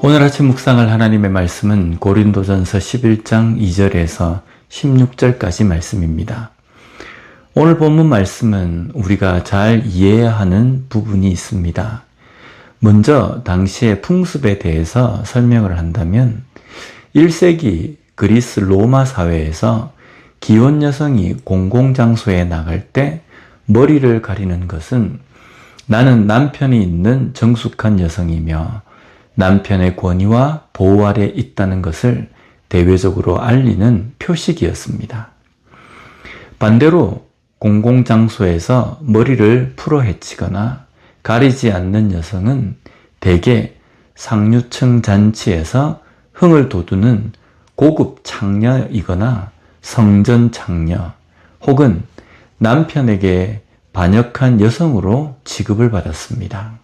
오늘 아침 묵상할 하나님의 말씀은 고린도전서 11장 2절에서 16절까지 말씀입니다. 오늘 본문 말씀은 우리가 잘 이해해야 하는 부분이 있습니다. 먼저 당시의 풍습에 대해서 설명을 한다면 1세기 그리스 로마 사회에서 기혼 여성이 공공장소에 나갈 때 머리를 가리는 것은 나는 남편이 있는 정숙한 여성이며 남편의 권위와 보호 아래 있다는 것을 대외적으로 알리는 표식이었습니다. 반대로 공공장소에서 머리를 풀어 헤치거나 가리지 않는 여성은 대개 상류층 잔치에서 흥을 돋우는 고급 창녀이거나 성전 창녀 혹은 남편에게 반역한 여성으로 취급을 받았습니다.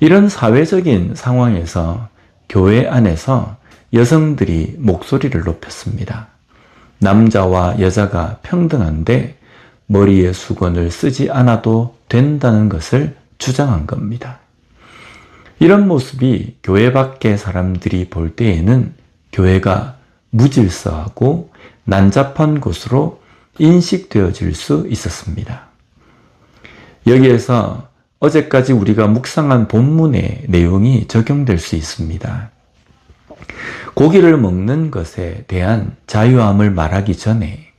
이런 사회적인 상황에서 교회 안에서 여성들이 목소리를 높였습니다. 남자와 여자가 평등한데 머리에 수건을 쓰지 않아도 된다는 것을 주장한 겁니다. 이런 모습이 교회 밖의 사람들이 볼 때에는 교회가 무질서하고 난잡한 곳으로 인식되어질 수 있었습니다. 여기에서 어제까지 우리가 묵상한 본문의 내용이 적용될 수 있습니다. 고기를 먹는 것에 대한 자유함을 말하기 전에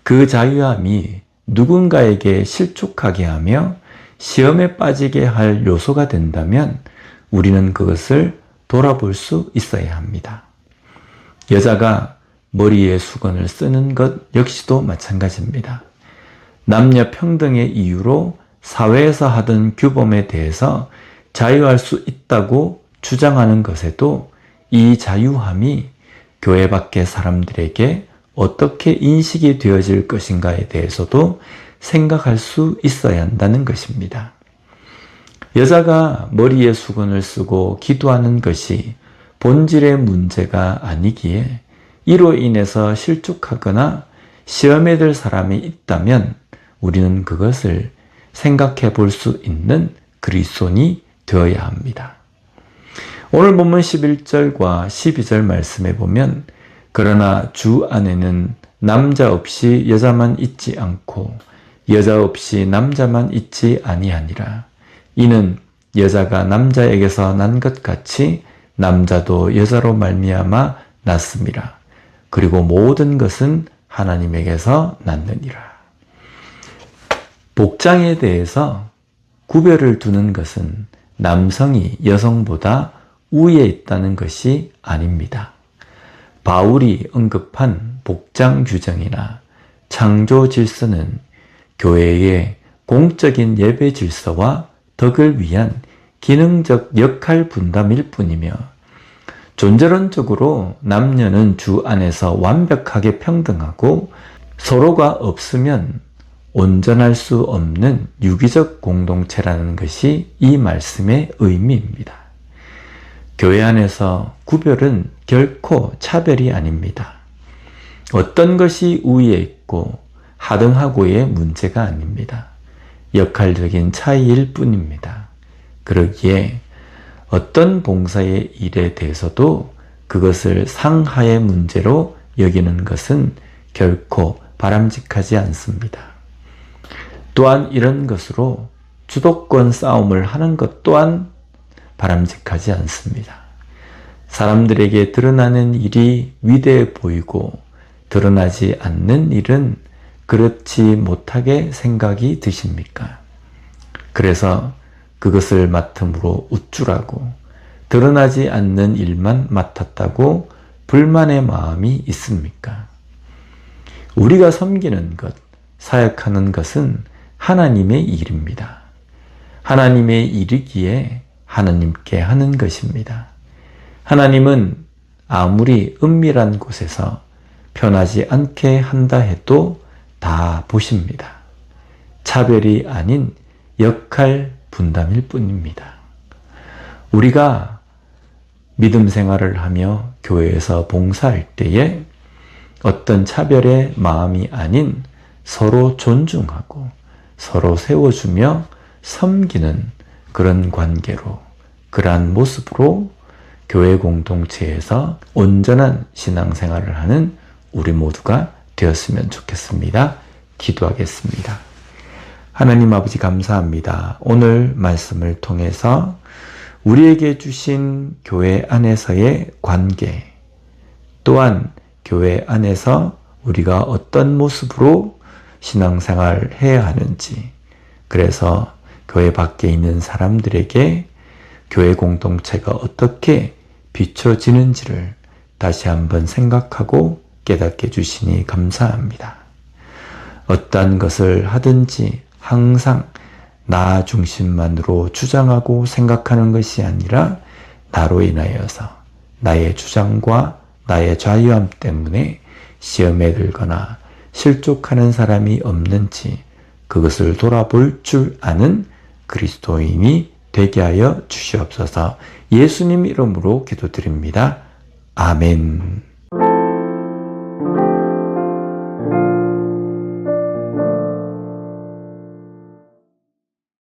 그 자유함이 누군가에게 실족하게 하며 시험에 빠지게 할 요소가 된다면 우리는 그것을 돌아볼 수 있어야 합니다. 여자가 머리에 수건을 쓰는 것 역시도 마찬가지입니다. 남녀 평등의 이유로 사회에서 하던 규범에 대해서 자유할 수 있다고 주장하는 것에도 이 자유함이 교회 밖의 사람들에게 어떻게 인식이 되어질 것인가에 대해서도 생각할 수 있어야 한다는 것입니다. 여자가 머리에 수건을 쓰고 기도하는 것이 본질의 문제가 아니기에 이로 인해서 실족하거나 시험에 들 사람이 있다면 우리는 그것을 생각해 볼 수 있는 그리스도인이 되어야 합니다. 오늘 본문 11절과 12절 말씀에 보면 그러나 주 안에는 남자 없이 여자만 있지 않고 여자 없이 남자만 있지 아니하니라. 이는 여자가 남자에게서 난 것 같이 남자도 여자로 말미암아 났음이라. 그리고 모든 것은 하나님에게서 났느니라. 복장에 대해서 구별을 두는 것은 남성이 여성보다 우위에 있다는 것이 아닙니다. 바울이 언급한 복장 규정이나 창조 질서는 교회의 공적인 예배 질서와 덕을 위한 기능적 역할 분담일 뿐이며 존재론적으로 남녀는 주 안에서 완벽하게 평등하고 서로가 없으면 온전할 수 없는 유기적 공동체라는 것이 이 말씀의 의미입니다. 교회 안에서 구별은 결코 차별이 아닙니다. 어떤 것이 우위에 있고 하등하고의 문제가 아닙니다. 역할적인 차이일 뿐입니다. 그러기에 어떤 봉사의 일에 대해서도 그것을 상하의 문제로 여기는 것은 결코 바람직하지 않습니다. 또한 이런 것으로 주도권 싸움을 하는 것 또한 바람직하지 않습니다. 사람들에게 드러나는 일이 위대해 보이고 드러나지 않는 일은 그렇지 못하게 생각이 드십니까? 그래서 그것을 맡음으로 우쭐하고 드러나지 않는 일만 맡았다고 불만의 마음이 있습니까? 우리가 섬기는 것, 사역하는 것은 하나님의 일입니다. 하나님의 일이기에 하나님께 하는 것입니다. 하나님은 아무리 은밀한 곳에서 편하지 않게 한다 해도 다 보십니다. 차별이 아닌 역할 분담일 뿐입니다. 우리가 믿음 생활을 하며 교회에서 봉사할 때에 어떤 차별의 마음이 아닌 서로 존중하고 서로 세워주며 섬기는 그런 관계로, 그러한 모습으로 교회 공동체에서 온전한 신앙생활을 하는 우리 모두가 되었으면 좋겠습니다. 기도하겠습니다. 하나님 아버지 감사합니다. 오늘 말씀을 통해서 우리에게 주신 교회 안에서의 관계, 또한 교회 안에서 우리가 어떤 모습으로 신앙생활을 해야 하는지, 그래서 교회 밖에 있는 사람들에게 교회 공동체가 어떻게 비춰지는지를 다시 한번 생각하고 깨닫게 해주시니 감사합니다. 어떠한 것을 하든지 항상 나 중심만으로 주장하고 생각하는 것이 아니라 나로 인하여서 나의 주장과 나의 자유함 때문에 시험에 들거나 실족하는 사람이 없는지 그것을 돌아볼 줄 아는 그리스도인이 되게 하여 주시옵소서. 예수님 이름으로 기도드립니다. 아멘.